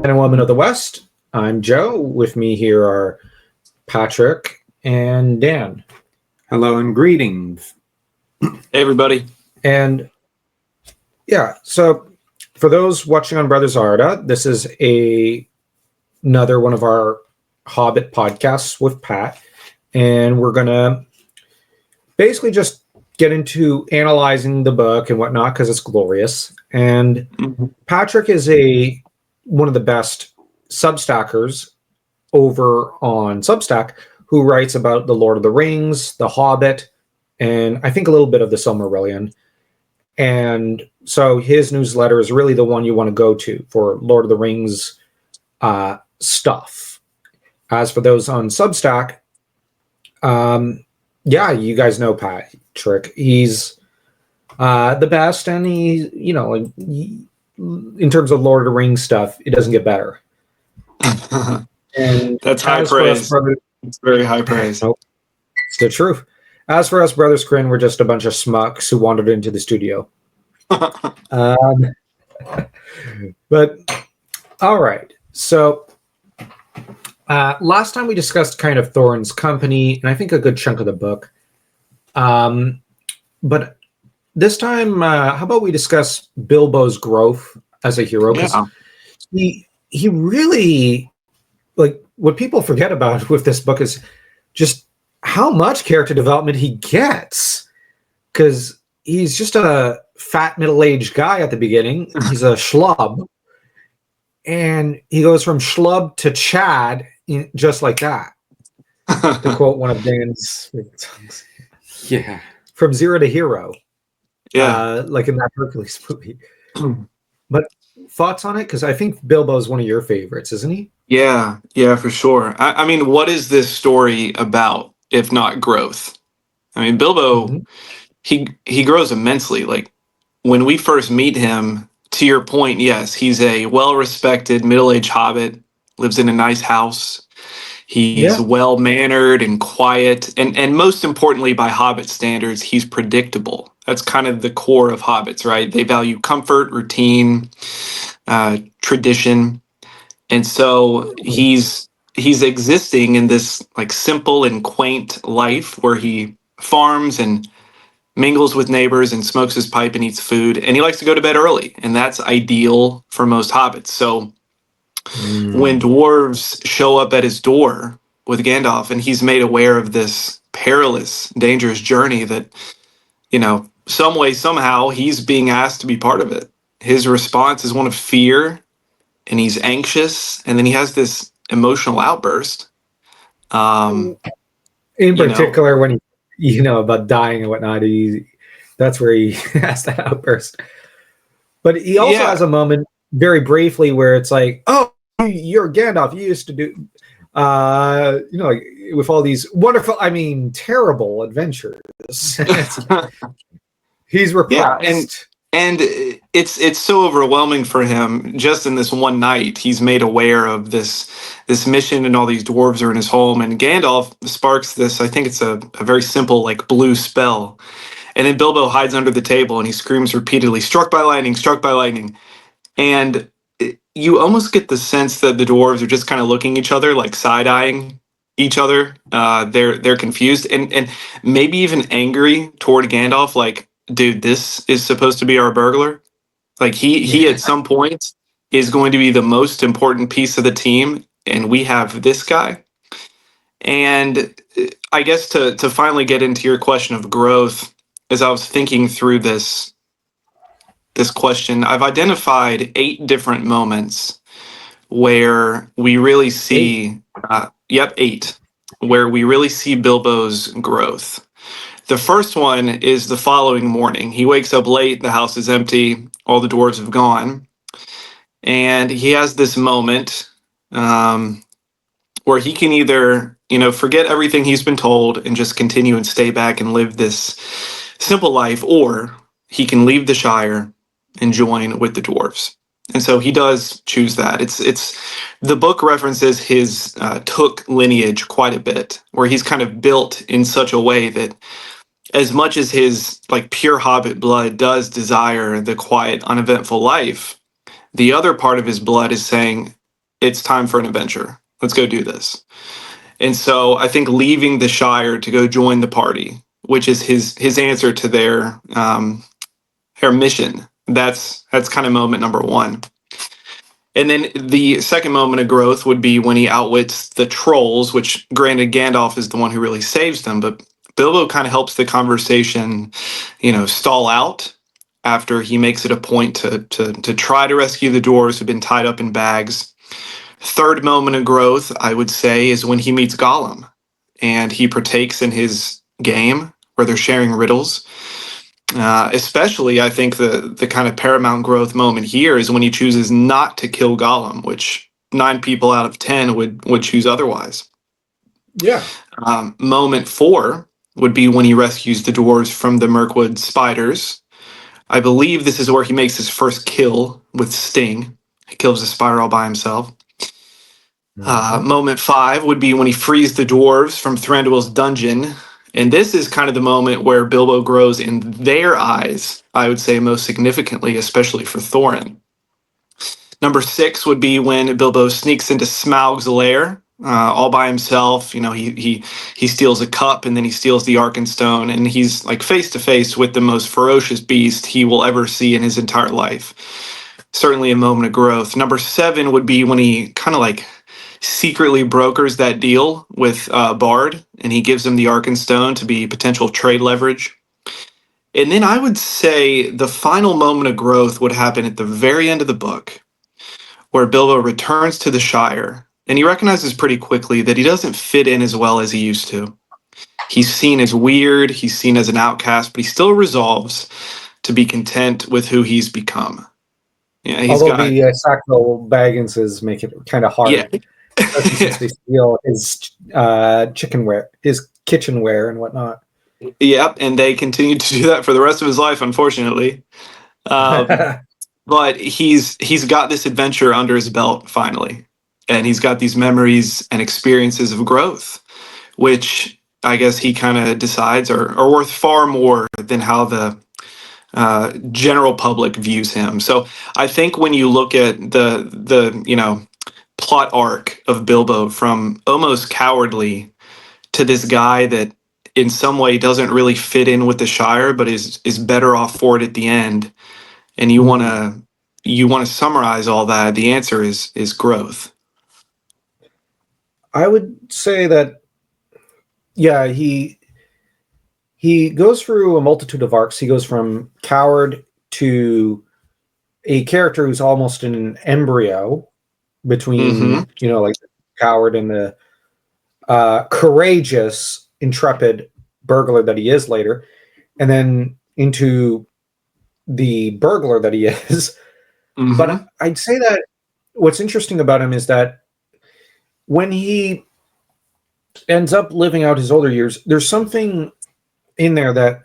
and women of the West. I'm Joe. With me here are Patrick and Dan. Hello and greetings. Hey, everybody. And yeah, so for those watching on Brothers Arda, this is another one of our Hobbit podcasts with Pat. And we're going to basically just get into analyzing the book and whatnot because it's glorious. And Patrick is one of the best Substackers over on Substack who writes about the Lord of the Rings, the Hobbit, and I think a little bit of the Silmarillion. And so his newsletter is really the one you want to go to for Lord of the Rings stuff. As for those on Substack, yeah, you guys know Patrick. He's the best, and in terms of Lord of the Rings stuff, it doesn't get better. And that's high praise. It's very high praise. Nope. It's the truth. As for us, Brothers Grin, we're just a bunch of schmucks who wandered into the studio. But all right. So last time we discussed kind of Thorin's company, and I think a good chunk of the book. But this time, how about we discuss Bilbo's growth as a hero? Because he really, like, what people forget about with this book is just how much character development he gets. Because he's just a fat middle-aged guy at the beginning. He's a schlub. And he goes from schlub to Chad just like that. To quote one of Dan's songs. Yeah. From zero to hero. Yeah. Like in that Hercules movie. But thoughts on it? Because I think Bilbo is one of your favorites, isn't he? Yeah, for sure. I mean, what is this story about, if not growth? I mean, Bilbo, he grows immensely. Like, when we first meet him, to your point, yes, he's a well-respected middle-aged hobbit, lives in a nice house. He's well-mannered and quiet. And most importantly, by Hobbit standards, he's predictable. That's kind of the core of Hobbits, right? They value comfort, routine, tradition. And so he's existing in this like simple and quaint life where he farms and mingles with neighbors and smokes his pipe and eats food, and he likes to go to bed early, and that's ideal for most hobbits. So when dwarves show up at his door with Gandalf and he's made aware of this perilous, dangerous journey that, some way, somehow he's being asked to be part of it. His response is one of fear, and he's anxious, and then he has this emotional outburst. In particular, when he, about dying and whatnot, that's where he has that outburst. But he also has a moment very briefly where it's like, oh, you're Gandalf. You used to do, with all these wonderful, terrible adventures. He's repressed. And it's so overwhelming for him. Just in this one night, he's made aware of this mission, and all these dwarves are in his home. And Gandalf sparks this, I think it's a very simple, like, blue spell. And then Bilbo hides under the table and he screams repeatedly, struck by lightning, struck by lightning. And you almost get the sense that the dwarves are just kind of looking at each other, like side-eyeing each other. They're confused and maybe even angry toward Gandalf, like, dude, this is supposed to be our burglar. Like he at some point is going to be the most important piece of the team, and we have this guy. And I guess to finally get into your question of growth, as I was thinking through this question, I've identified 8 different moments where we really see 8, where we really see Bilbo's growth. The first one is the following morning. He wakes up late, the house is empty, all the dwarves have gone. And he has this moment where he can either, forget everything he's been told and just continue and stay back and live this simple life, or he can leave the Shire and join with the dwarves. And so he does choose that. It's the book references his Took lineage quite a bit, where he's kind of built in such a way that as much as his like pure Hobbit blood does desire the quiet, uneventful life, the other part of his blood is saying, it's time for an adventure. Let's go do this. And so I think leaving the Shire to go join the party, which is his answer to their mission. That's kind of moment number one. And then the second moment of growth would be when he outwits the trolls, which granted Gandalf is the one who really saves them, but Bilbo kind of helps the conversation, stall out after he makes it a point to try to rescue the dwarves who've been tied up in bags. Third moment of growth, I would say, is when he meets Gollum and he partakes in his game where they're sharing riddles. Especially, I think the kind of paramount growth moment here is when he chooses not to kill Gollum, which 9 people out of 10 would choose otherwise. Yeah. Moment 4 would be when he rescues the dwarves from the Mirkwood spiders. I believe this is where he makes his first kill with Sting. He kills a spider all by himself. Moment 5 would be when he frees the dwarves from Thranduil's dungeon. And this is kind of the moment where Bilbo grows in their eyes, I would say most significantly, especially for Thorin. Number 6 would be when Bilbo sneaks into Smaug's lair all by himself. He steals a cup and then he steals the Arkenstone, and he's like face to face with the most ferocious beast he will ever see in his entire life. Certainly a moment of growth. Number 7 would be when he kind of like secretly brokers that deal with Bard, and he gives him the Arkenstone to be potential trade leverage. And then I would say the final moment of growth would happen at the very end of the book, where Bilbo returns to the Shire, and he recognizes pretty quickly that he doesn't fit in as well as he used to. He's seen as weird, he's seen as an outcast, but he still resolves to be content with who he's become. Yeah, Although the Sackville Bagginses make it kind of hard. Yeah. Especially since they steal his his kitchenware and whatnot. Yep, and they continue to do that for the rest of his life, unfortunately. But he's got this adventure under his belt finally, and he's got these memories and experiences of growth, which I guess he kind of decides are worth far more than how the general public views him. So I think when you look at the plot arc of Bilbo from almost cowardly to this guy that in some way doesn't really fit in with the Shire, but is better off for it at the end, and you want to summarize all that, the answer is growth. I would say that, yeah, he goes through a multitude of arcs. He goes from coward to a character who's almost in an embryo between, like the coward and the courageous, intrepid burglar that he is later, and then into the burglar that he is. But I'd say that what's interesting about him is that when he ends up living out his older years, there's something in there that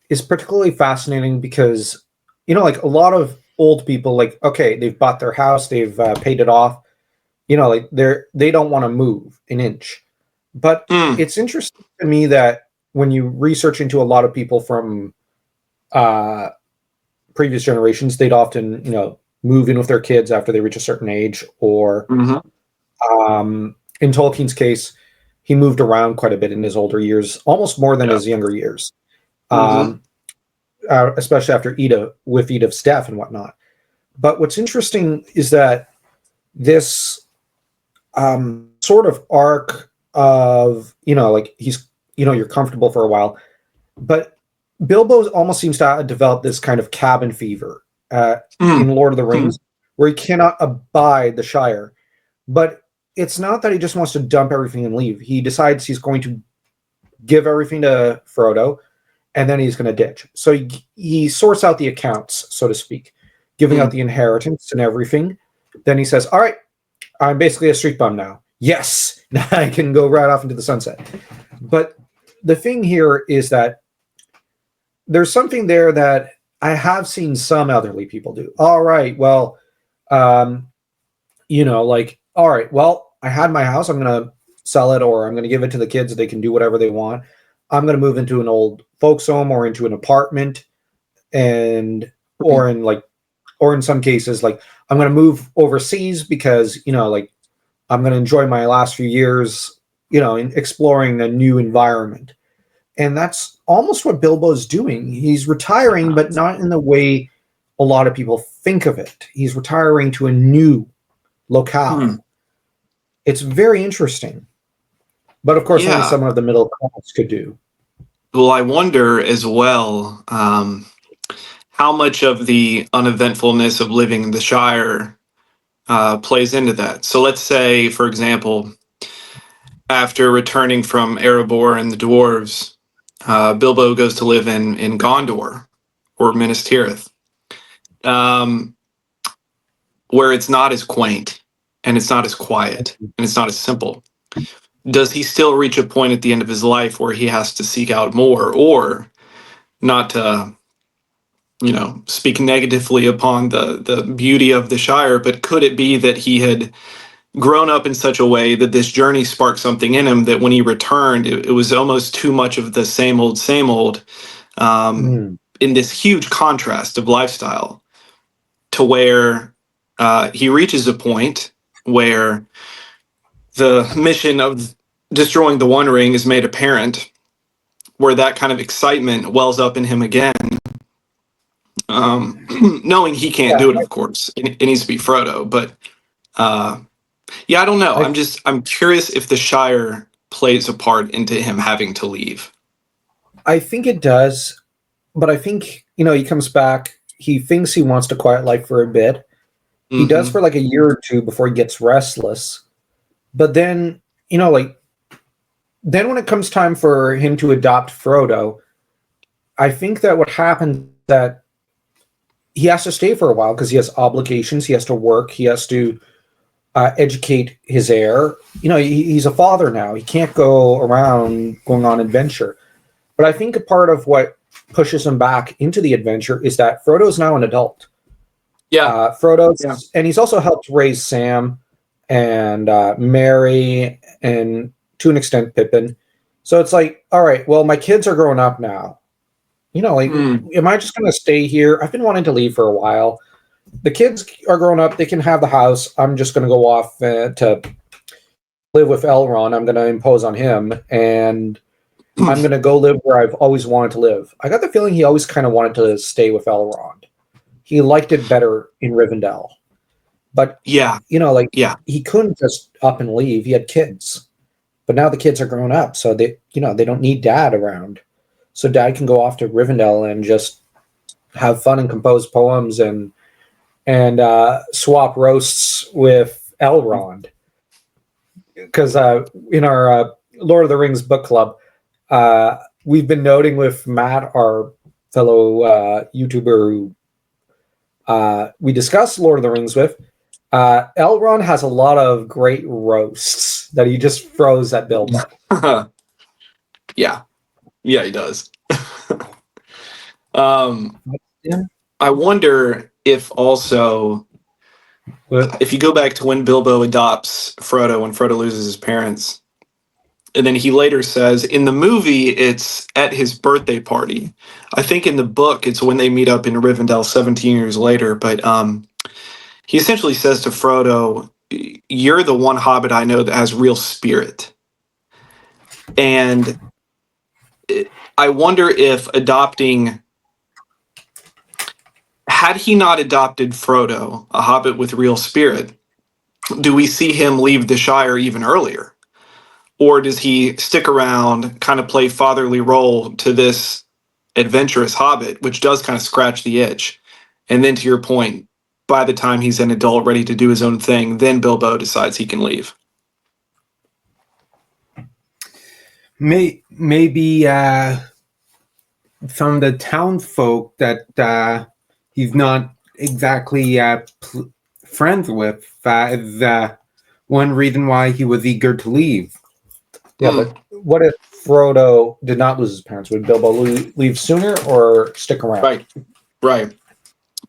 is particularly fascinating because, like a lot of old people, like, okay, they've bought their house, they've paid it off, like they don't want to move an inch. But it's interesting to me that when you research into a lot of people from previous generations, they'd often, move in with their kids after they reach a certain age, or in Tolkien's case, he moved around quite a bit in his older years, almost more than his younger years, especially after Edith's death and whatnot. But what's interesting is that this sort of arc of, like he's, you're comfortable for a while, but Bilbo almost seems to develop this kind of cabin fever in Lord of the Rings, where he cannot abide the Shire. But it's not that he just wants to dump everything and leave. He decides he's going to give everything to Frodo, and then he's going to ditch. So he sorts out the accounts, so to speak, giving out the inheritance and everything. Then he says, all right, I'm basically a street bum now. Yes, now I can go right off into the sunset. But the thing here is that there's something there that I have seen some elderly people do. All right, well, like, all right, well, I had my house, I'm going to sell it, or I'm going to give it to the kids so they can do whatever they want. I'm going to move into an old folks home or into an apartment, or in like or in some cases, like, I'm going to move overseas because, like, I'm going to enjoy my last few years, in exploring a new environment. And that's almost what Bilbo's doing. He's retiring, but not in the way a lot of people think of it. He's retiring to a new locale. It's very interesting. But of course, only Yeah. someone of the middle class could do. Well, I wonder as well how much of the uneventfulness of living in the Shire plays into that. So let's say, for example, after returning from Erebor and the dwarves, Bilbo goes to live in Gondor or Minas Tirith, um, where it's not as quaint and it's not as quiet and it's not as simple. Does he still reach a point at the end of his life where he has to seek out more, or not to, speak negatively upon the beauty of the Shire, but could it be that he had grown up in such a way that this journey sparked something in him that when he returned, it was almost too much of the same old, in this huge contrast of lifestyle, to where he reaches a point where the mission of destroying the One Ring is made apparent, where that kind of excitement wells up in him again, knowing he can't do it, of course. It needs to be Frodo, but yeah, I don't know. I'm curious if the Shire plays a part into him having to leave. I think it does, but I think, he comes back. He thinks he wants to quiet life for a bit. He does for like a year or two before he gets restless. But then, then when it comes time for him to adopt Frodo, I think that what happened that he has to stay for a while because he has obligations. He has to work. He has to educate his heir. He's a father now. He can't go around going on adventure. But I think a part of what pushes him back into the adventure is that Frodo's now an adult. Yeah. And he's also helped raise Sam and Mary and to an extent Pippin. So it's like, all right, well, my kids are growing up now. Am I just going to stay here? I've been wanting to leave for a while. The kids are grown up. They can have the house. I'm just going to go off to live with Elrond. I'm going to impose on him, and I'm going to go live where I've always wanted to live. I got the feeling he always kind of wanted to stay with Elrond. He liked it better in Rivendell. But, he couldn't just up and leave. He had kids. But now the kids are grown up, so they don't need dad around. So dad can go off to Rivendell and just have fun and compose poems and swap roasts with Elrond. Because in our Lord of the Rings book club, we've been noting with Matt, our fellow YouTuber who we discussed Lord of the Rings with, Elrond has a lot of great roasts that he just throws at Bilbo. Yeah, he does. I wonder if also, if you go back to when Bilbo adopts Frodo, when Frodo loses his parents, and then he later says, in the movie, it's at his birthday party. I think in the book, it's when they meet up in Rivendell 17 years later. But he essentially says to Frodo, you're the one Hobbit I know that has real spirit. And I wonder if had he not adopted Frodo, a Hobbit with real spirit, do we see him leave the Shire even earlier? Or does he stick around, kind of play fatherly role to this adventurous Hobbit, which does kind of scratch the itch? And then to your point, by the time he's an adult ready to do his own thing, then Bilbo decides he can leave. Maybe from the townfolk that he's not exactly friends with is one reason why he was eager to leave. Yeah, but what if Frodo did not lose his parents? Would Bilbo leave sooner or stick around? Right.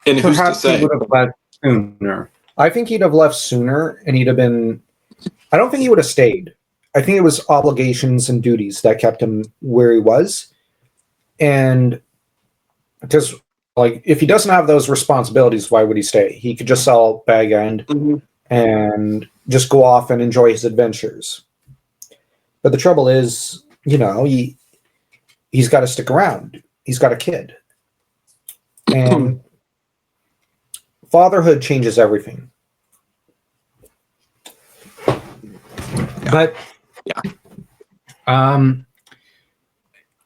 And who's to say? He would have left sooner. I think he'd have left sooner, and he'd have been... I don't think he would have stayed. I think it was obligations and duties that kept him where he was. And because like if he doesn't have those responsibilities, why would he stay? He could just sell Bag End and just go off and enjoy his adventures. But the trouble is, he's got to stick around. He's got a kid. And fatherhood changes everything. Yeah. But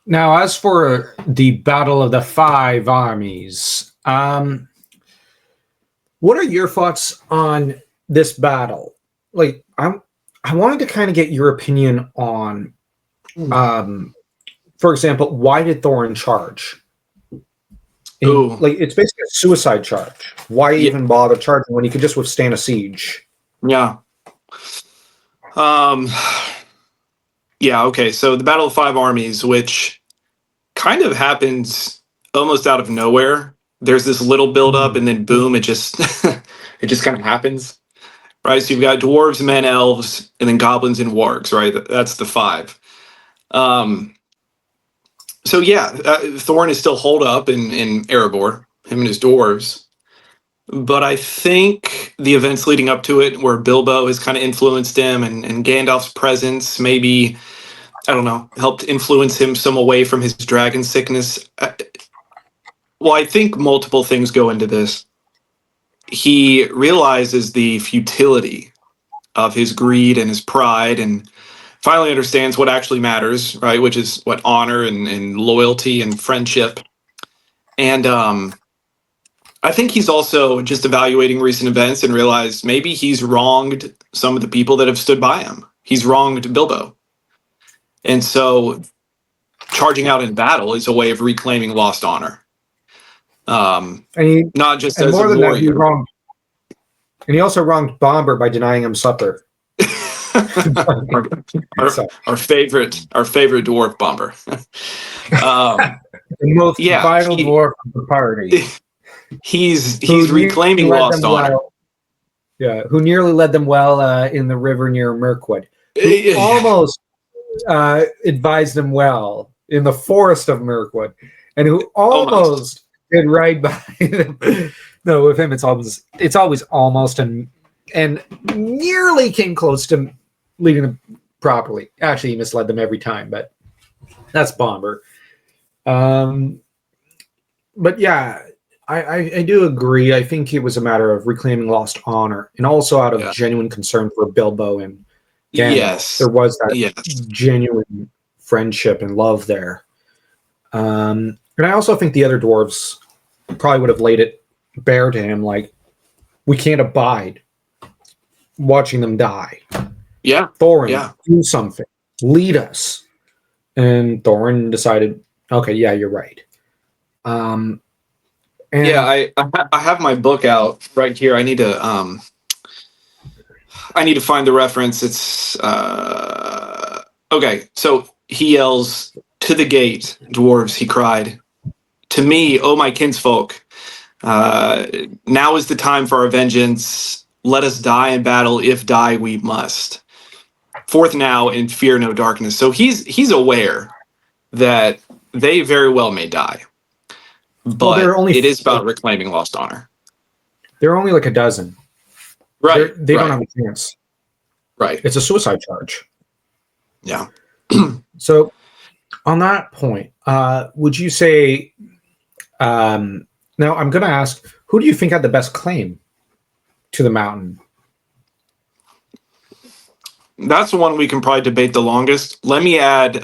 now as for the Battle of the Five Armies, what are your thoughts on this battle? Like, I wanted to kind of get your opinion on, for example, why did Thorin charge? Like, it's basically a suicide charge. Why even bother charging when he could just withstand a siege? Yeah. Yeah, okay. So the Battle of Five Armies, which kind of happens almost out of nowhere. There's this little buildup, and then boom, it just it just kind of happens. Right? So you've got dwarves, men, elves, and then goblins and wargs, right? That's the five. So yeah, Thorin is still holed up in Erebor, him and his dwarves. But I think the events leading up to it, where Bilbo has kind of influenced him, and Gandalf's presence maybe, I don't know, helped influence him some away from his dragon sickness. Well, I think multiple things go into this. He realizes the futility of his greed and his pride, and finally understands what actually matters, right? Which is what honor and loyalty and friendship. And I think he's also just evaluating recent events and realized maybe he's wronged some of the people that have stood by him. He's wronged Bilbo. And so charging out in battle is a way of reclaiming lost honor. Not just as more a than warrior. that, he wronged, and he also wronged Bomber by denying him supper. our favorite dwarf bomber. The most vital dwarf of the party. He's reclaiming lost honor. Who nearly led them well in the river near Mirkwood. Who almost advised them well in the forest of Mirkwood, and who almost did right by them. No, with him it's always almost and nearly came close to leading them properly. Actually, he misled them every time, but that's Bomber. But yeah, I do agree. I think it was a matter of reclaiming lost honor, and also out of genuine concern for Bilbo and Gandalf. Yes, there was that genuine friendship and love there. And I also think the other dwarves probably would have laid it bare to him, like, we can't abide watching them die. Yeah, Thorin, do something, lead us. And Thorin decided, okay, yeah, you're right. And I have my book out right here. I need to find the reference. It's okay. So he yells, "To the gate, dwarves!" He cried. "To me, oh my kinsfolk! Now is the time for our vengeance. Let us die in battle, if die we must. Forth now, and fear no darkness." So he's aware that they very well may die. But it is about reclaiming lost honor. There are only like a dozen. Right. They don't have a chance. Right. It's a suicide charge. Yeah. So on that point, would you say, now I'm going to ask, who do you think had the best claim to the mountain? That's the one we can probably debate the longest. Let me add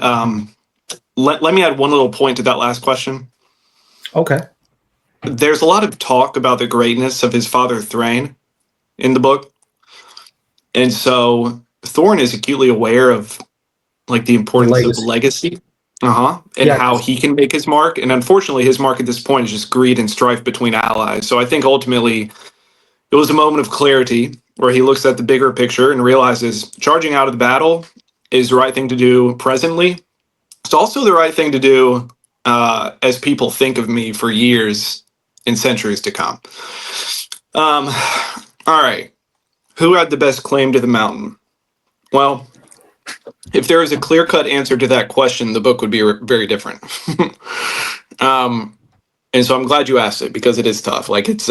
let me add one little point to that last question. Okay. There's a lot of talk about the greatness of his father Thrain in the book. And so Thorin is acutely aware of like the importance of legacy. And how he can make his mark. And unfortunately his mark at this point is just greed and strife between allies. So I think ultimately it was a moment of clarity where he looks at the bigger picture and realizes charging out of the battle is the right thing to do presently. It's also the right thing to do as people think of me for years and centuries to come. All right. Who had the best claim to the mountain? Well, if there is a clear-cut answer to that question, the book would be very different. And And so I'm glad you asked it because it is tough. Like it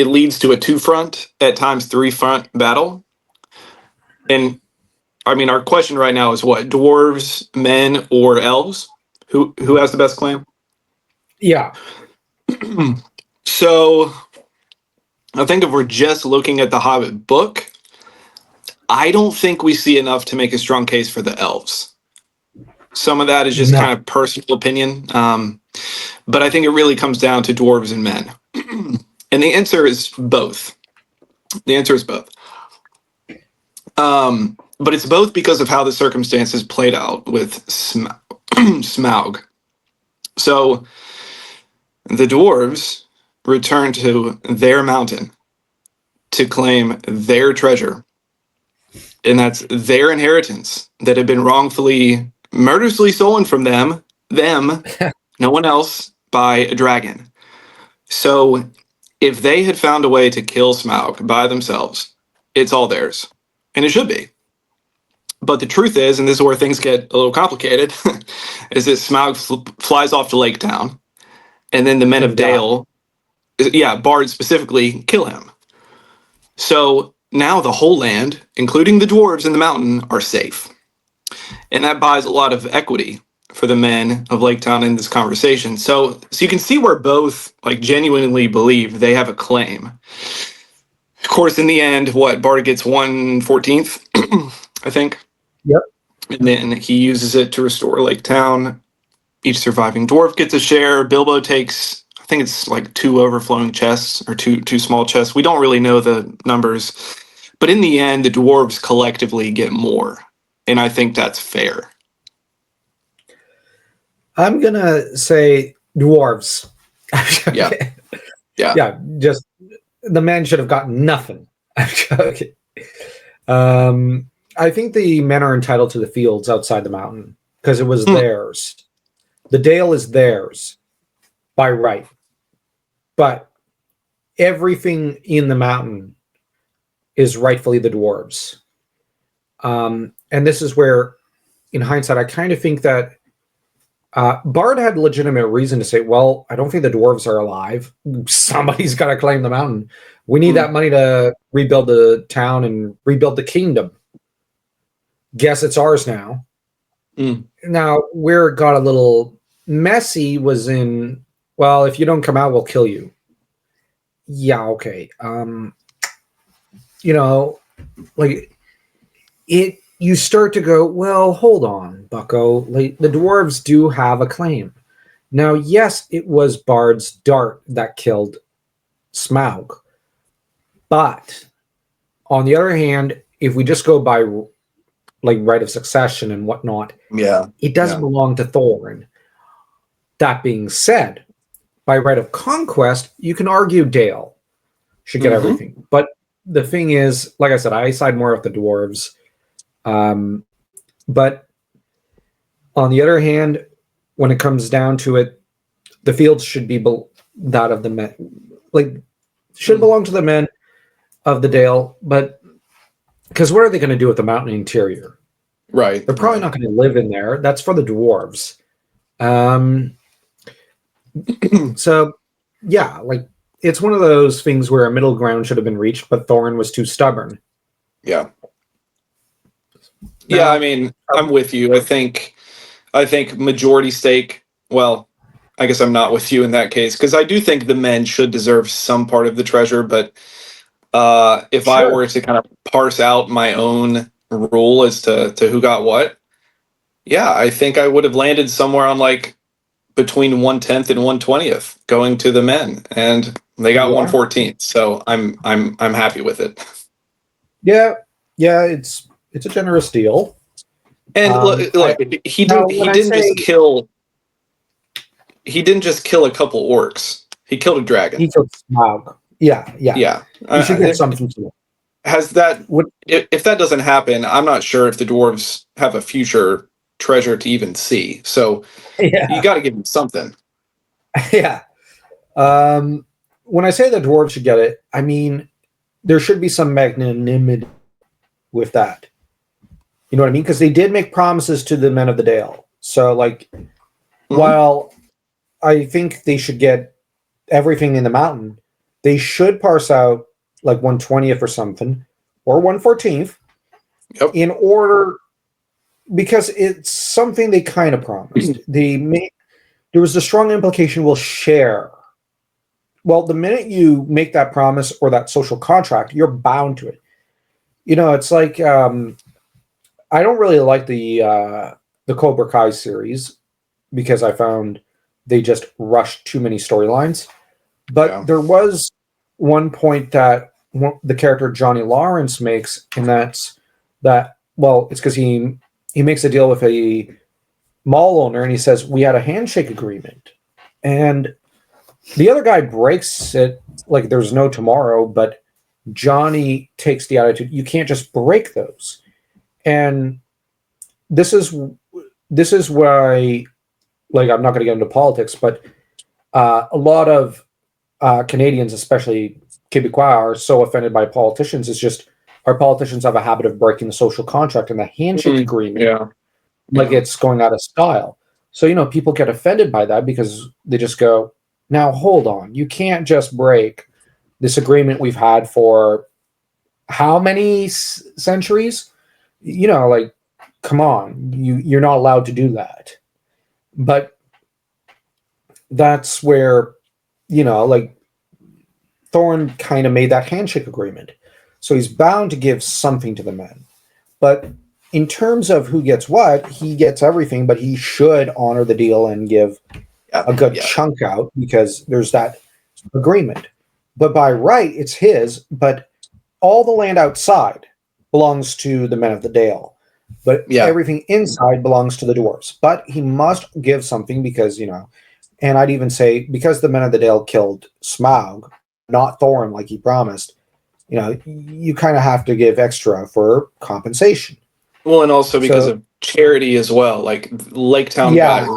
leads to a 2-front, at times 3-front battle. And I mean, our question right now is what? Dwarves, men, or elves? Who has the best claim? Yeah. So I think if we're just looking at the Hobbit book, I don't think we see enough to make a strong case for the elves. Some of that is just No. kind of personal opinion. But I think it really comes down to dwarves and men. And the answer is both. The answer is both. But it's both because of how the circumstances played out with Smaug. So the dwarves returned to their mountain to claim their treasure. And that's their inheritance that had been wrongfully, murderously stolen from them, no one else, by a dragon. So if they had found a way to kill Smaug by themselves, it's all theirs. And it should be. But the truth is, and this is where things get a little complicated, is that Smaug flies off to Lake Town, and then the men of Dale, Bard specifically, kill him. So now the whole land, including the dwarves in the mountain, are safe. And that buys a lot of equity for the men of Lake Town in this conversation. So you can see where both like genuinely believe they have a claim. Of course, in the end, Bard gets 1/14th, I think. Yep. And then he uses it to restore Lake Town. Each surviving dwarf gets a share. Bilbo takes, I think it's like 2 overflowing chests or two small chests. We don't really know the numbers. But in the end, the dwarves collectively get more. And I think that's fair. I'm going to say dwarves. Yeah. Yeah. Yeah, just the men should have gotten nothing. Okay. I think the men are entitled to the fields outside the mountain because it was theirs. The Dale is theirs by right. But everything in the mountain is rightfully the dwarves. And this is where, in hindsight, I kind of think that Bard had legitimate reason to say, well, I don't think the dwarves are alive. Somebody's got to claim the mountain. We need that money to rebuild the town and rebuild the kingdom. Guess it's ours now. Now, where it got a little messy was in, well, if you don't come out, we'll kill you. Yeah, okay. You start to go, well, hold on, bucko. Like, the dwarves do have a claim. Now, yes, it was Bard's dart that killed Smaug. But on the other hand, if we just go by like right of succession and whatnot, it doesn't belong to Thorin. That being said, by right of conquest, you can argue Dale should get everything. But the thing is, like I said, I side more with the dwarves. But on the other hand, when it comes down to it, the fields should be that of the men. Like, should belong to the men of the Dale, but because what are they going to do with the mountain interior? Right. They're probably not going to live in there. That's for the dwarves. So, yeah, like, it's one of those things where a middle ground should have been reached, but Thorin was too stubborn. Yeah. Yeah, I mean, I'm with you. I think majority stake, well, I guess I'm not with you in that case, because I do think the men should deserve some part of the treasure, but if I were to kind of parse out my own rule as to who got what, yeah, I think I would have landed somewhere on like between 1/10 and 1/20th going to the men, and they got 1/14th, so I'm happy with it. Yeah, it's a generous deal. And look, he didn't just kill a couple orcs. He killed a dragon. He killed Smaug. Yeah. You should get something to it. Has that? If that doesn't happen, I'm not sure if the dwarves have a future treasure to even see. So you got to give them something. Yeah. When I say the dwarves should get it, I mean there should be some magnanimity with that. You know what I mean? Because they did make promises to the men of the Dale. So, like, while I think they should get everything in the mountain, they should parse out like 1/20th or something, or 1/14th, Yep. in order, because it's something they kind of promised. There was a strong implication we'll share. Well, the minute you make that promise or that social contract, you're bound to it. It's like I don't really like the Cobra Kai series because I found they just rushed too many storylines. But Yeah. there was one point that the character Johnny Lawrence makes, and that's that. Well, it's because he makes a deal with a mall owner, and he says we had a handshake agreement, and the other guy breaks it like there's no tomorrow. But Johnny takes the attitude you can't just break those, and this is why, like, I'm not going to get into politics, but a lot of Canadians, especially Quebecois, are so offended by politicians. It's just our politicians have a habit of breaking the social contract and the handshake agreement, Yeah. like it's going out of style. So, people get offended by that because they just go, now hold on, you can't just break this agreement we've had for how many centuries? Like, come on, you're not allowed to do that. But that's where, like, Thorne kind of made that handshake agreement. So he's bound to give something to the men. But in terms of who gets what, he gets everything, but he should honor the deal and give a good chunk out because there's that agreement. But by right, it's his, but all the land outside belongs to the men of the Dale. But everything inside belongs to the dwarves. But he must give something because, and I'd even say because the men of the Dale killed Smaug, not Thorin like he promised, you kind of have to give extra for compensation. Well, and also because of charity as well. Like Lake Town got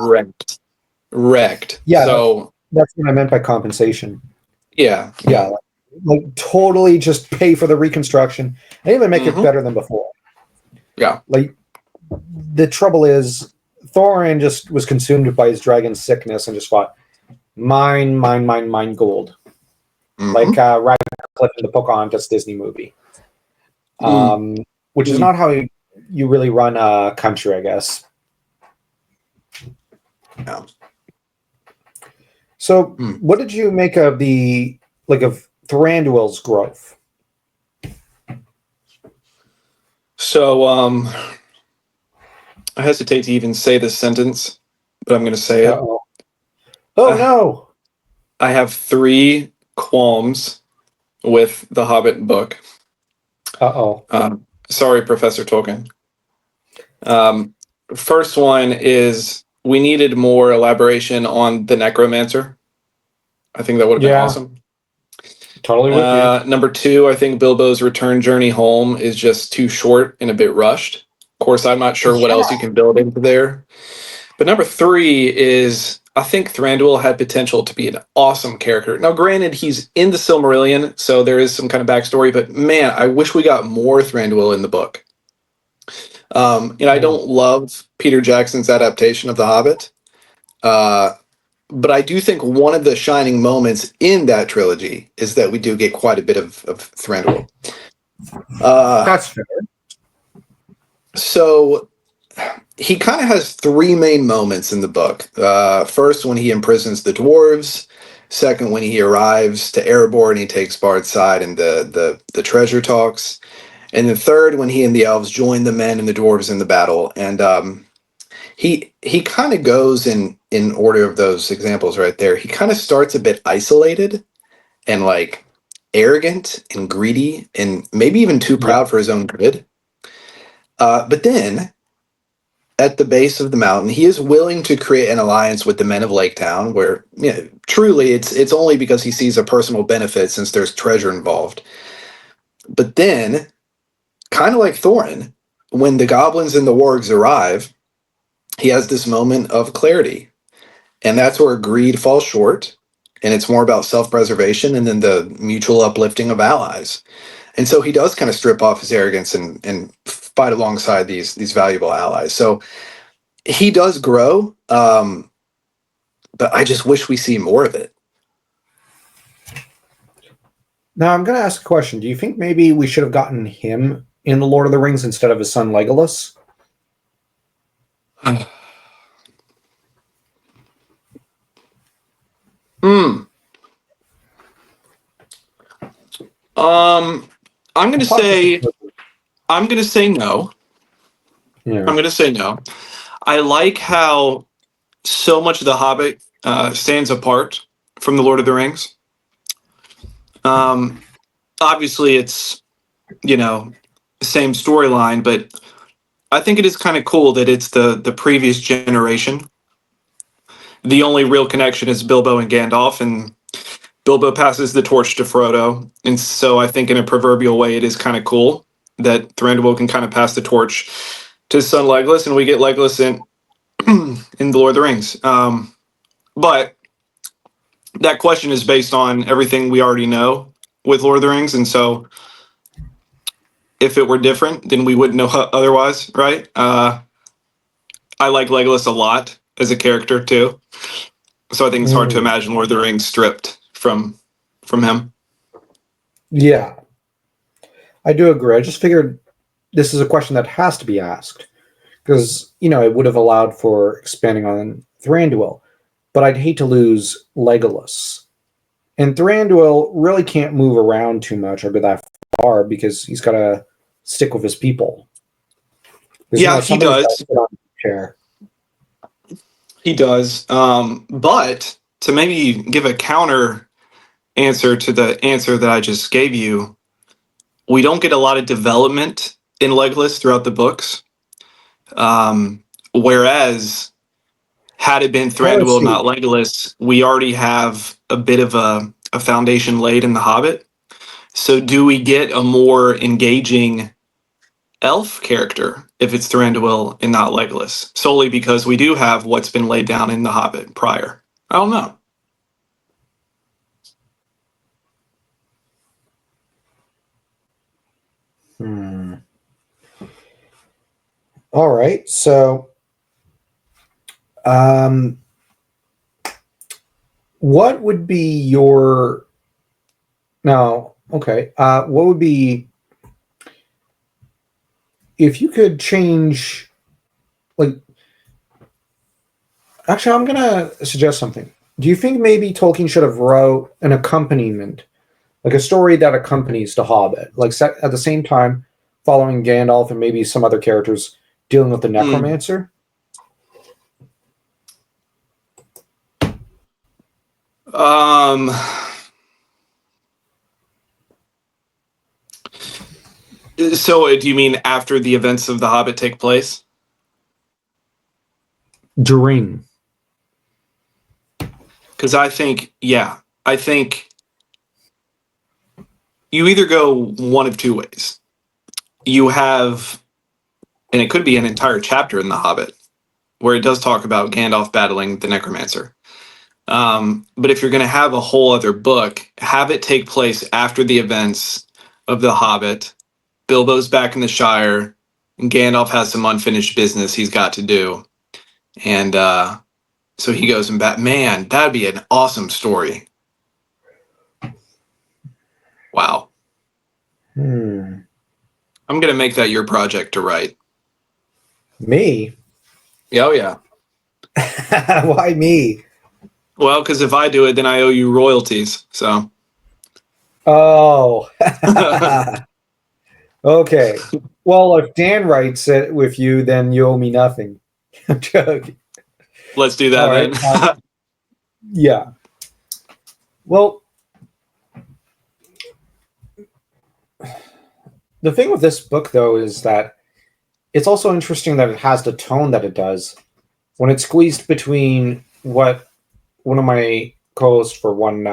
wrecked. Yeah, so that's what I meant by compensation. Yeah. Like totally just pay for the reconstruction and even make it better than before. Yeah. Like the trouble is Thorin just was consumed by his dragon sickness and just thought, mine gold. Like Radcliffe in the Pocahontas Disney movie. Which is not how you really run a country, I guess. Yeah. So what did you make of of Thranduil's growth? So I hesitate to even say this sentence, but I'm going to say it. Oh no! I have 3 qualms with the Hobbit book. Sorry, Professor Tolkien. First one is we needed more elaboration on the necromancer. I think that would have been awesome. Totally with you. Number 2, I think Bilbo's return journey home is just too short and a bit rushed. Of course, I'm not sure what else you can build into there. But number 3 is I think Thranduil had potential to be an awesome character. Now, granted, he's in the Silmarillion, so there is some kind of backstory, but man, I wish we got more Thranduil in the book. I don't love Peter Jackson's adaptation of The Hobbit, but I do think one of the shining moments in that trilogy is that we do get quite a bit of Thranduil. That's fair. So he kind of has 3 main moments in the book. First, when he imprisons the dwarves. Second, when he arrives to Erebor and he takes Bard's side in the treasure talks. And the third, when he and the elves join the men and the dwarves in the battle. And he kind of goes in order of those examples right there. He kind of starts a bit isolated and like arrogant and greedy and maybe even too proud for his own good. But then at the base of the mountain, he is willing to create an alliance with the men of Lake Town, where truly it's only because he sees a personal benefit since there's treasure involved. But then, kind of like Thorin, when the goblins and the wargs arrive, he has this moment of clarity. And that's where greed falls short, and it's more about self-preservation and then the mutual uplifting of allies. And so he does kind of strip off his arrogance and fight alongside these valuable allies. So he does grow, but I just wish we see more of it. Now I'm going to ask a question. Do you think maybe we should have gotten him in the Lord of the Rings instead of his son Legolas? Hmm. I'm gonna say no. Yeah. I'm gonna say no. I like how so much of the Hobbit stands apart from the Lord of the Rings. Um, Obviously, it's same storyline, but I think it is kind of cool that it's the previous generation. The only real connection is Bilbo and Gandalf, and Bilbo passes the torch to Frodo, and so I think in a proverbial way, it is kind of cool that Thranduil can kind of pass the torch to his son Legolas, and we get Legolas in in the Lord of the Rings. But that question is based on everything we already know with Lord of the Rings, and so if it were different, then we wouldn't know otherwise, right? I like Legolas a lot as a character too, so I think it's hard to Mm. imagine Lord of the Rings stripped from him. Yeah, I do agree. I just figured this is a question that has to be asked because, it would have allowed for expanding on Thranduil, but I'd hate to lose Legolas. And Thranduil really can't move around too much or go that far because he's got to stick with his people. Because, Yeah, he somebody's got to does. sit on the chair. He does. But to maybe give a counter answer to the answer that I just gave you, we don't get a lot of development in Legolas throughout the books. Whereas, had it been Thranduil, Heresy. not Legolas, we already have a bit of a foundation laid in The Hobbit. So, do we get a more engaging elf character if it's Thranduil and not Legolas? Solely because we do have what's been laid down in The Hobbit prior. I don't know. Hmm. All right. So, um, what would be your no? Okay. What would be if you could change? Like, actually, I'm gonna suggest something. Do you think maybe Tolkien should have wrote an accompaniment, like a story that accompanies the Hobbit, like set at the same time, following Gandalf and maybe some other characters dealing with the Hmm. necromancer? Um, so, do you mean after the events of The Hobbit take place? During. Because I think you either go one of two ways. You have, and it could be an entire chapter in The Hobbit, where it does talk about Gandalf battling the Necromancer. But if you're going to have a whole other book, have it take place after the events of The Hobbit. Bilbo's back in the Shire, and Gandalf has some unfinished business he's got to do. And so he goes and man, that'd be an awesome story. Wow. Hmm. I'm going to make that your project to write. Me? Oh, yeah. Why me? Well, because if I do it, then I owe you royalties. So. Oh. Okay. Well, if Dan writes it with you, then you owe me nothing. I'm joking. Let's do that All right. then. Yeah. Well, the thing with this book, though, is that it's also interesting that it has the tone that it does when it's squeezed between what one of my co-hosts for one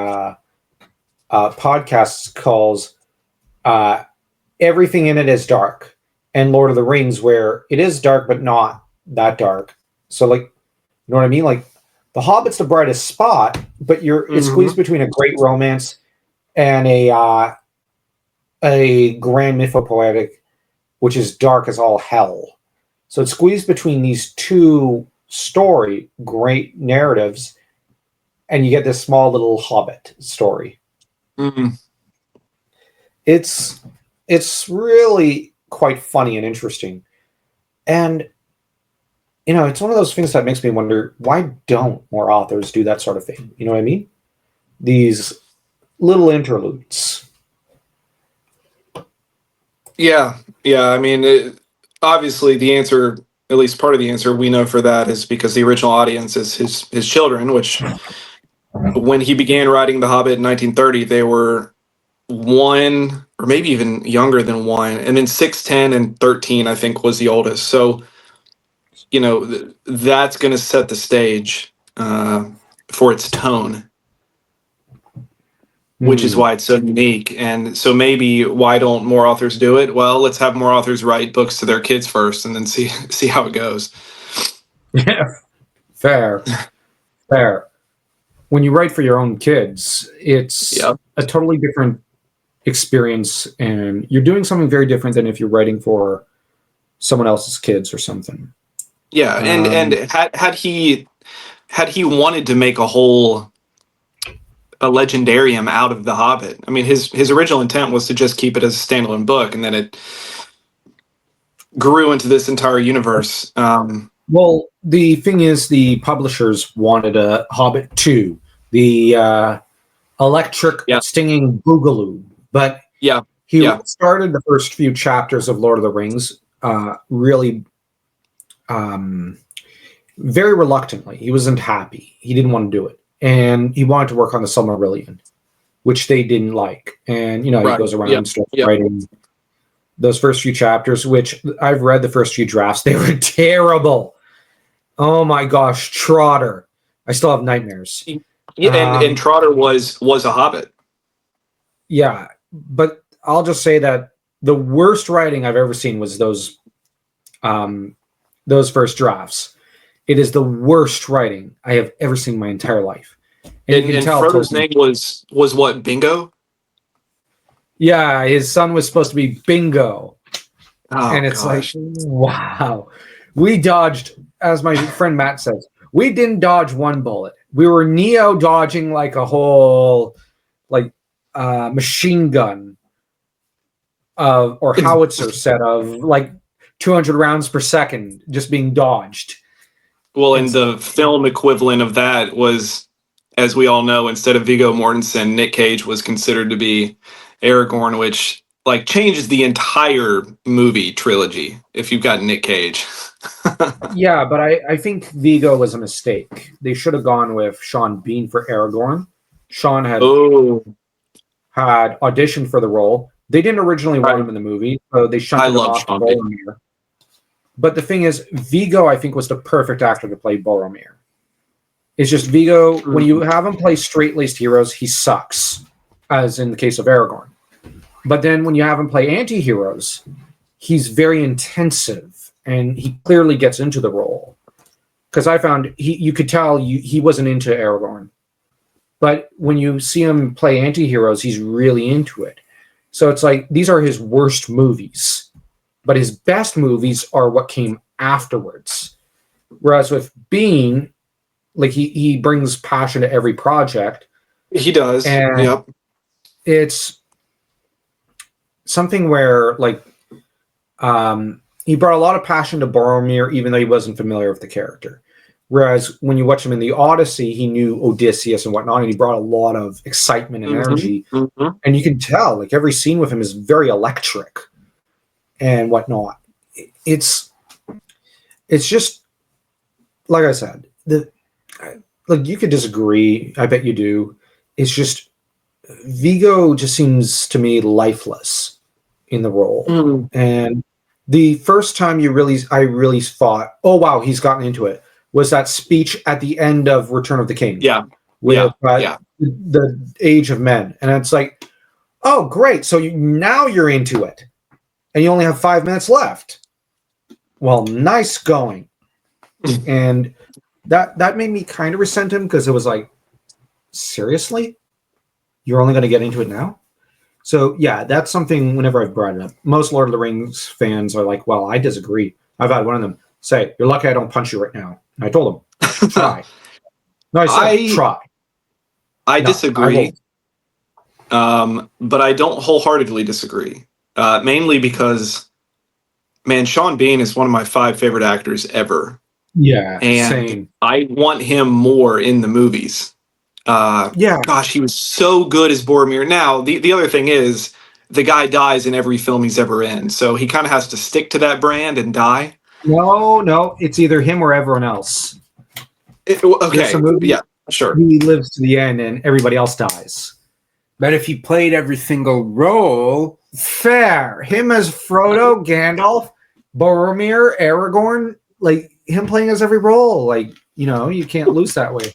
podcast calls everything in it is dark, and Lord of the Rings, where it is dark but not that dark. So, like, you know what I mean? Like, The Hobbit's the brightest spot, but it's squeezed Mhm. between a great romance and a grand mythopoetic, which is dark as all hell. So it's squeezed between these two great narratives, and you get this small little Hobbit story. Mhm. it's really quite funny and interesting. And it's one of those things that makes me wonder, why don't more authors do that sort of thing? You know what I mean? These little interludes. Yeah, I mean, obviously, the answer, at least part of the answer we know for that, is because the original audience is his children. Which, when he began writing The Hobbit in 1930, they were 1 or maybe even younger than 1, and then 6, 10, and 13, I think, was the oldest. So that's going to set the stage for its tone, which is why it's so unique. And so maybe, why don't more authors do it? Well, let's have more authors write books to their kids first, and then see how it goes. Yeah, fair. When you write for your own kids, it's a totally different experience, and you're doing something very different than if you're writing for someone else's kids or something. Yeah, and had he wanted to make a legendarium out of The Hobbit, I mean, his original intent was to just keep it as a standalone book, and then it grew into this entire universe. Well, the thing is, the publishers wanted a Hobbit 2, the electric stinging boogaloo, but he started the first few chapters of Lord of the Rings really very reluctantly. He wasn't happy. He didn't want to do it. And he wanted to work on the Silmarillion, which they didn't like. And, he goes around and starts writing those first few chapters, which I've read the first few drafts. They were terrible. Oh my gosh, Trotter. I still have nightmares. Yeah, and Trotter was a Hobbit. Yeah, but I'll just say that the worst writing I've ever seen was those first drafts. It is the worst writing I have ever seen in my entire life. And Frodo's name was what, Bingo? Yeah, his son was supposed to be Bingo. Oh, and it's like, wow. We dodged, as my friend Matt says, we didn't dodge one bullet. We were Neo dodging like a whole machine gun or howitzer set of like 200 rounds per second just being dodged. Well, and the film equivalent of that was, as we all know, instead of Viggo Mortensen, Nick Cage was considered to be Aragorn, which changes the entire movie trilogy if you've got Nick Cage. Yeah, but I think Viggo was a mistake. They should have gone with Sean Bean for Aragorn. Sean had auditioned for the role. They didn't originally want him in the movie, so they shunted him off to Boromir. But the thing is, Viggo, I think, was the perfect actor to play Boromir. It's just Viggo, when you have him play straight-laced heroes, he sucks, as in the case of Aragorn. But then when you have him play anti-heroes, he's very intensive, and he clearly gets into the role. Because I found you could tell he wasn't into Aragorn. But when you see him play anti-heroes, he's really into it. So it's like, these are his worst movies. But his best movies are what came afterwards. Whereas with Bean, he brings passion to every project. He does. And it's something where he brought a lot of passion to Boromir, even though he wasn't familiar with the character. Whereas when you watch him in the Odyssey, he knew Odysseus and whatnot, and he brought a lot of excitement and energy. And you can tell, every scene with him is very electric and whatnot. It's just, like I said, you could disagree. I bet you do. It's just, Viggo just seems to me lifeless in the role. And the first time I really thought, oh wow, he's gotten into it, was that speech at the end of Return of the King. With the Age of Men. And it's like, oh great, so now you're into it. And you only have 5 minutes left. Well, nice going. And that made me kind of resent him, because it was like, seriously? You're only going to get into it now? So, yeah, that's something whenever I've brought it up. Most Lord of the Rings fans are like, well, I disagree. I've had one of them say, you're lucky I don't punch you right now. And I told him, try. No, I said, try. I disagree. but I don't wholeheartedly disagree. Mainly because, man, Sean Bean is one of my 5 favorite actors ever. Yeah, And same. I want him more in the movies. Yeah. Gosh, he was so good as Boromir. Now, the other thing is, the guy dies in every film he's ever in, so he kind of has to stick to that brand and die. No, it's either him or everyone else. There's Okay, a movie yeah, sure. he lives to the end and everybody else dies. But if he played every single role, Fair. Him as Frodo, Gandalf, Boromir, Aragorn, like him playing as every role, like, you can't lose that way.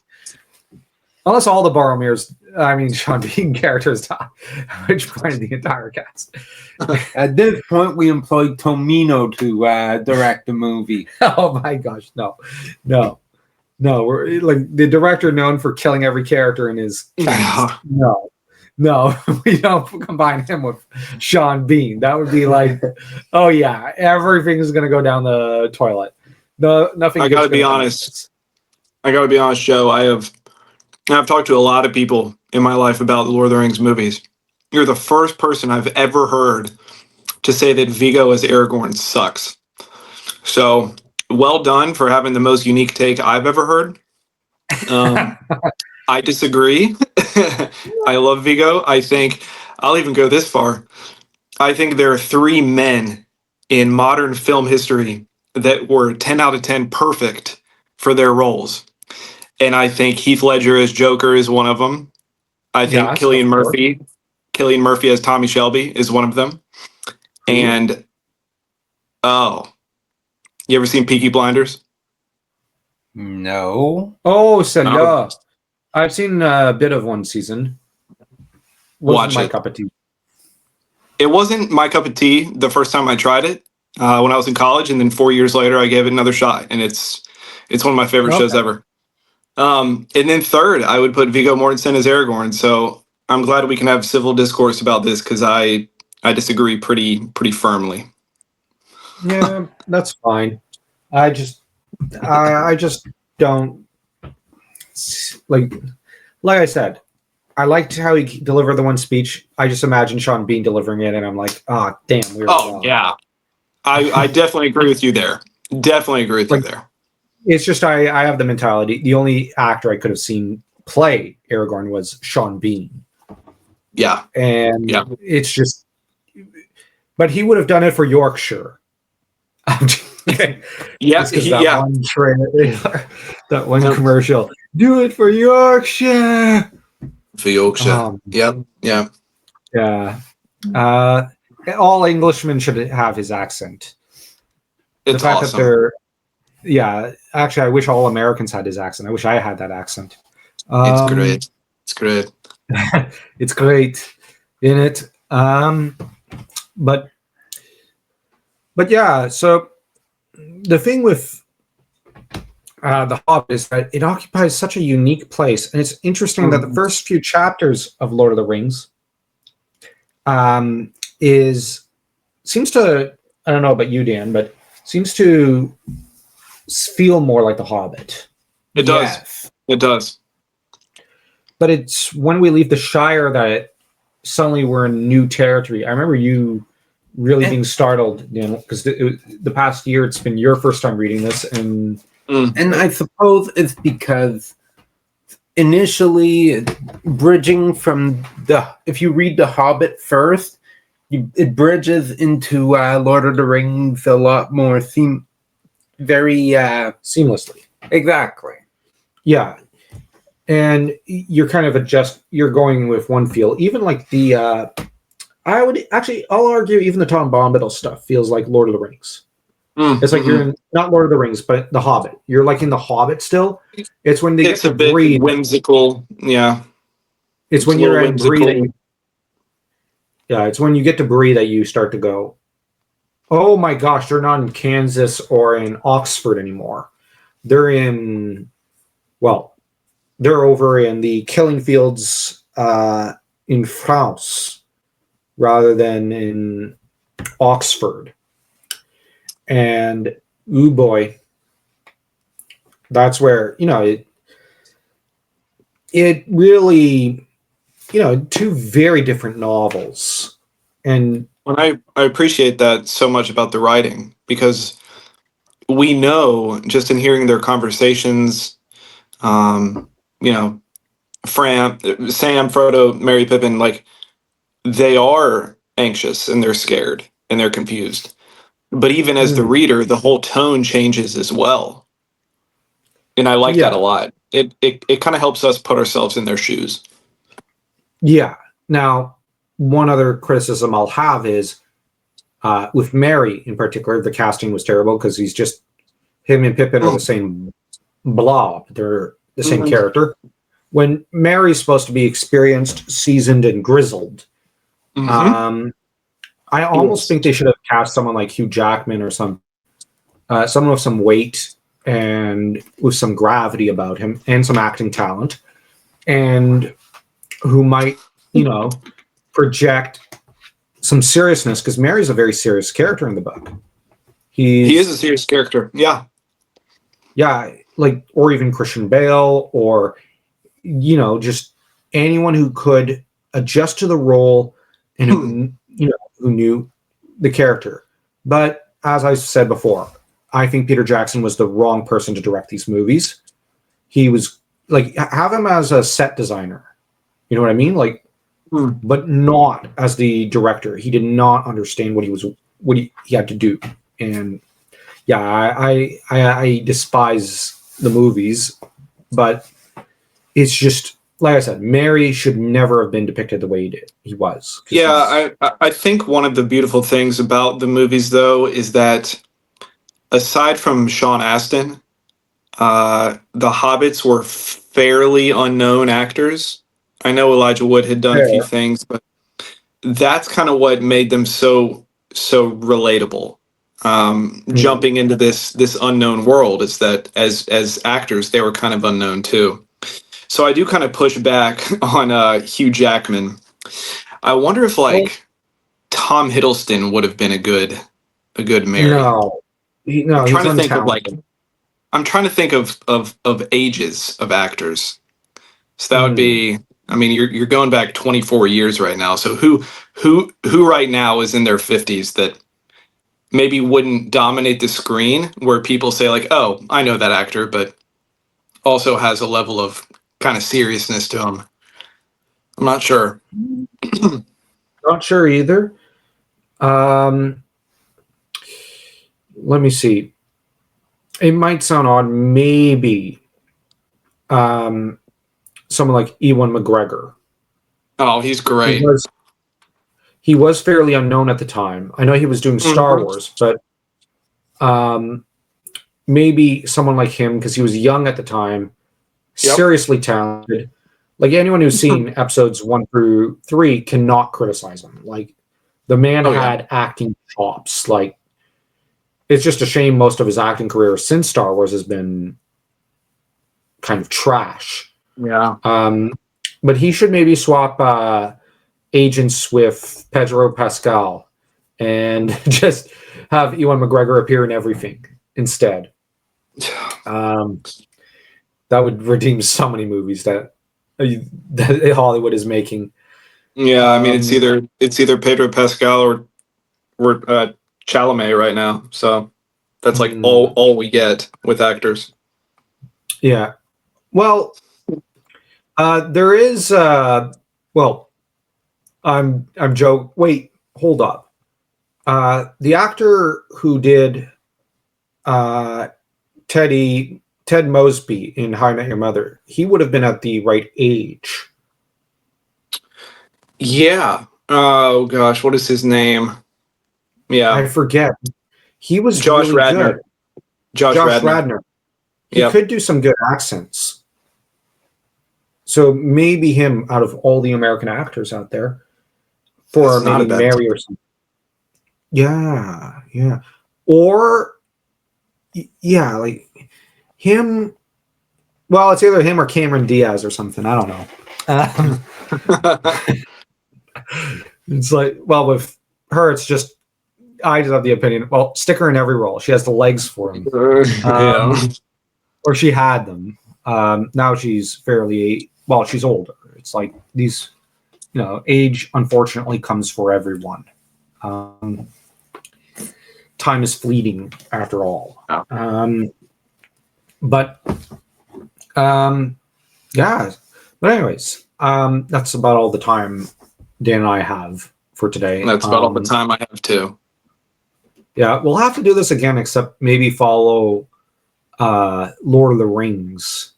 Unless all the Boromirs, Sean Bean characters die, which point the entire cast. at this point, we employed Tomino to direct the movie. Oh my gosh, no. We're like the director known for killing every character in his cast. No, we don't combine him with Sean Bean. That would be like, oh yeah, everything's gonna go down the toilet. No, nothing. I gotta be honest, Joe. I've talked to a lot of people in my life about the Lord of the Rings movies. You're the first person I've ever heard to say that Viggo as Aragorn sucks. So well done for having the most unique take I've ever heard. I disagree. I love Viggo. I think I'll even go this far. I think there are 3 men in modern film history that were 10 out of 10 perfect for their roles. And I think Heath Ledger as Joker is one of them. I think Cillian Murphy as Tommy Shelby is one of them. And you ever seen Peaky Blinders? No. Oh, so yeah. I've seen a bit of one season. Watch my it. cup of tea. It wasn't my cup of tea the first time I tried it when I was in college, and then 4 years later I gave it another shot, and it's one of my favorite shows ever. And then third, I would put Viggo Mortensen as Aragorn. So I'm glad we can have civil discourse about this because I disagree pretty firmly. Yeah, that's fine. I just don't like I said. I liked how he delivered the one speech. I just imagine Sean Bean delivering it, and I'm like, damn. Yeah, I definitely agree with you there. Definitely agree with you there. It's just I have the mentality. The only actor I could have seen play Aragorn was Sean Bean. Yeah, and it's just, but he would have done it for Yorkshire. That one commercial. Do it for Yorkshire. For Yorkshire. Yeah. All Englishmen should have his accent. It's the fact awesome. that they're, actually, I wish all Americans had his accent. I wish I had that accent. It's great. It's great. It's great in it. But yeah, so the thing with The Hobbit is that it occupies such a unique place. And it's interesting that the first few chapters of Lord of the Rings seems to, I don't know about you, Dan, but seems to feel more like The Hobbit. It does. Yes. It does. But it's when we leave the Shire that suddenly we're in new territory. I remember you really being startled, because the past year it's been your first time reading this, and I suppose it's because initially bridging from if you read The Hobbit first, it bridges into Lord of the Rings a lot more very seamlessly. Exactly. Yeah. And you're kind of you're going with one feel. Even like I'll argue even the Tom Bombadil stuff feels like Lord of the Rings. It's like you're in, not Lord of the Rings, but The Hobbit. You're like in The Hobbit still. It's when they get to breed. Whimsical. Yeah. It's when you're in Bree. It's when you get to Bree that you start to go, oh my gosh, they're not in Kansas or in Oxford anymore. They're they're over in the killing fields in France rather than in Oxford. And boy, that's where, it really two very different novels. And I appreciate that so much about the writing, because we know just in hearing their conversations, um, you know, Sam, Frodo, Merry, Pippin, like they are anxious and they're scared and they're confused. But even as the reader, the whole tone changes as well, and I like that a lot. It kind of helps us put ourselves in their shoes. Yeah. Now, one other criticism I'll have is with Merry in particular, the casting was terrible because he's just him and Pippin are the same blob. They're the same character. When Merry's supposed to be experienced, seasoned, and grizzled, I almost think they should have cast someone like Hugh Jackman or someone with some weight and with some gravity about him and some acting talent, and who might, project some seriousness, because Merry's a very serious character in the book. He is a serious character. Yeah. Yeah, or even Christian Bale, or just anyone who could adjust to the role and who knew the character. But as I said before, I think Peter Jackson was the wrong person to direct these movies. He was have him as a set designer. You know what I mean? But not as the director. He did not understand what he had to do. And yeah, I despise the movies, but it's just, like I said, Merry should never have been depicted the way he was. Yeah, I think one of the beautiful things about the movies, though, is that aside from Sean Astin, the Hobbits were fairly unknown actors. I know Elijah Wood had done a few things, but that's kind of what made them so relatable. Jumping into this unknown world is that as actors, they were kind of unknown too. So I do kind of push back on Hugh Jackman. I wonder if Tom Hiddleston would have been a good Merry. No, I'm trying to think of ages of actors. So that would be, I mean, you're going back 24 years right now. So who right now is in their 50s that maybe wouldn't dominate the screen, where people say oh, I know that actor, but also has a level of kind of seriousness to him. I'm not sure. Not sure either. Let me see. It might sound odd. Maybe someone like Ewan McGregor. Oh, he's great. He was fairly unknown at the time. I know he was doing Star Wars, but maybe someone like him, because he was young at the time, seriously talented. Anyone who's seen episodes 1 through 3 cannot criticize him. The man had acting chops. It's just a shame most of his acting career since Star Wars has been kind of trash. Yeah. But he should maybe swap agents with Pedro Pascal and just have Ewan McGregor appear in everything instead. That would redeem so many movies that Hollywood is making. Yeah, I mean, it's either Pedro Pascal or Chalamet right now. So that's all we get with actors. Yeah. Well, there is I'm joking. Wait, hold up. The actor who did Ted Mosby in How I Met Your Mother, he would have been at the right age. Yeah. Oh gosh, what is his name? Yeah, I forget. He was Josh really Radnor. good. Josh Radnor. He could do some good accents. So maybe him out of all the American actors out there for maybe Mary or something. Yeah. Or him. Well, it's either him or Cameron Diaz or something. I don't know. It's with her, it's just, I just have the opinion, stick her in every role. She has the legs for him. Or she had them. Now she's she's older. It's these age unfortunately comes for everyone. Um, time is fleeting after all. Oh. But yeah. But anyways, that's about all the time Dan and I have for today. That's about all the time I have too. Yeah, we'll have to do this again, except maybe follow Lord of the Rings.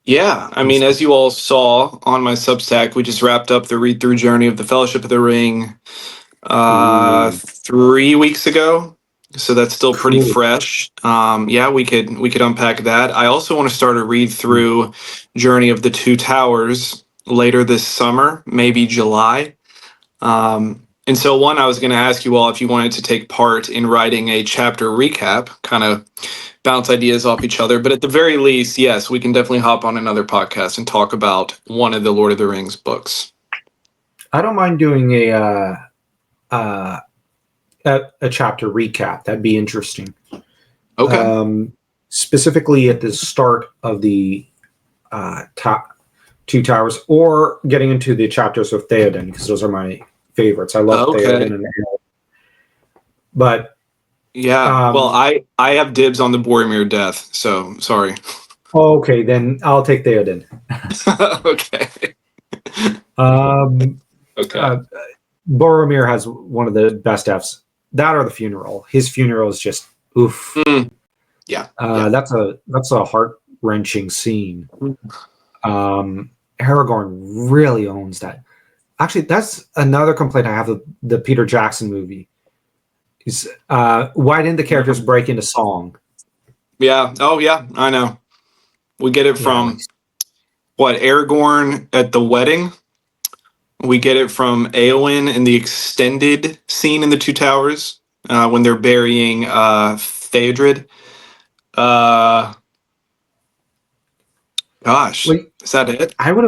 Yeah, I mean, as you all saw on my Substack, we just wrapped up the read-through journey of the Fellowship of the Ring 3 weeks ago, so that's still pretty Cool. fresh. Yeah, we could unpack that. I also want to start a read-through journey of the Two Towers later this summer, maybe July. And so, one, I was going to ask you all if you wanted to take part in writing a chapter recap, kind of bounce ideas off each other. But at the very least, yes, we can definitely hop on another podcast and talk about one of the Lord of the Rings books. I don't mind doing a chapter recap. That'd be interesting. Okay. Specifically at the start of the Two Towers, or getting into the chapters of Theoden, because those are my favorites. I love Theoden and Aragorn. But yeah, well, I have dibs on the Boromir death, so sorry. Okay, then I'll take Theoden. Okay. Okay. Boromir has one of the best deaths. That or the funeral. His funeral is just oof. Yeah. That's a heart-wrenching scene. Aragorn really owns that. Actually, that's another complaint I have of the Peter Jackson movie. Is why didn't the characters break into song? Yeah. Oh, yeah. I know. We get it from Aragorn at the wedding. We get it from Éowyn in the extended scene in the Two Towers when they're burying Theodred. Gosh, is that it? I would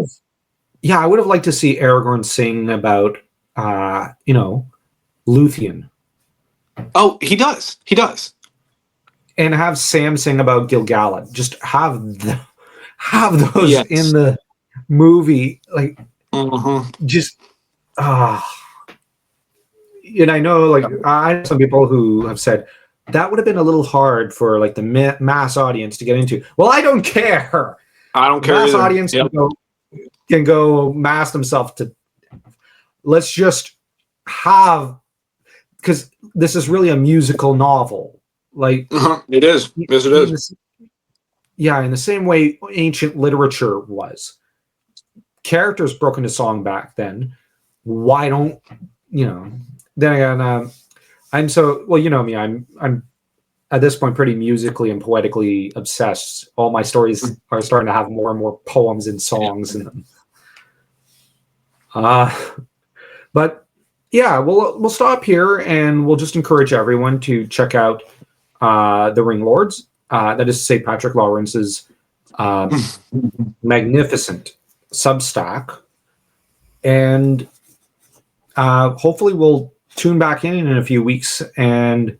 have liked to see Aragorn sing about Luthien. Oh, he does. He does. And have Sam sing about Gil-galad. Just have those in the movie, like just and I know, like, I know some people who have said that would have been a little hard for like the mass audience to get into. Well, I don't care. I don't care. Mass either. audience can go mass themselves to. Let's just have, because this is really a musical novel. Like it is. Yes, it is. In the same way ancient literature was. Characters broke into song back then. Why don't then again? I'm so well. You know me. I'm at this point pretty musically and poetically obsessed. All my stories are starting to have more and more poems and songs in them. But yeah, we'll stop here and we'll just encourage everyone to check out the Ring Lords. That is to say, Patrick Lawrence's magnificent Substack, and hopefully we'll tune back in a few weeks and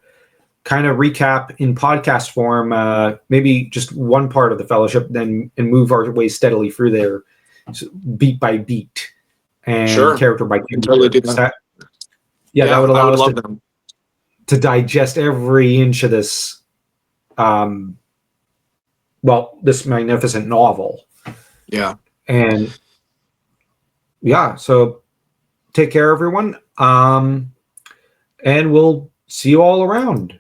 kind of recap in podcast form, maybe just one part of the Fellowship, then and move our way steadily through there, beat by beat and character by character. Totally do that. That would allow us to digest every inch of this, this magnificent novel. Yeah. And so take care, everyone. And we'll see you all around.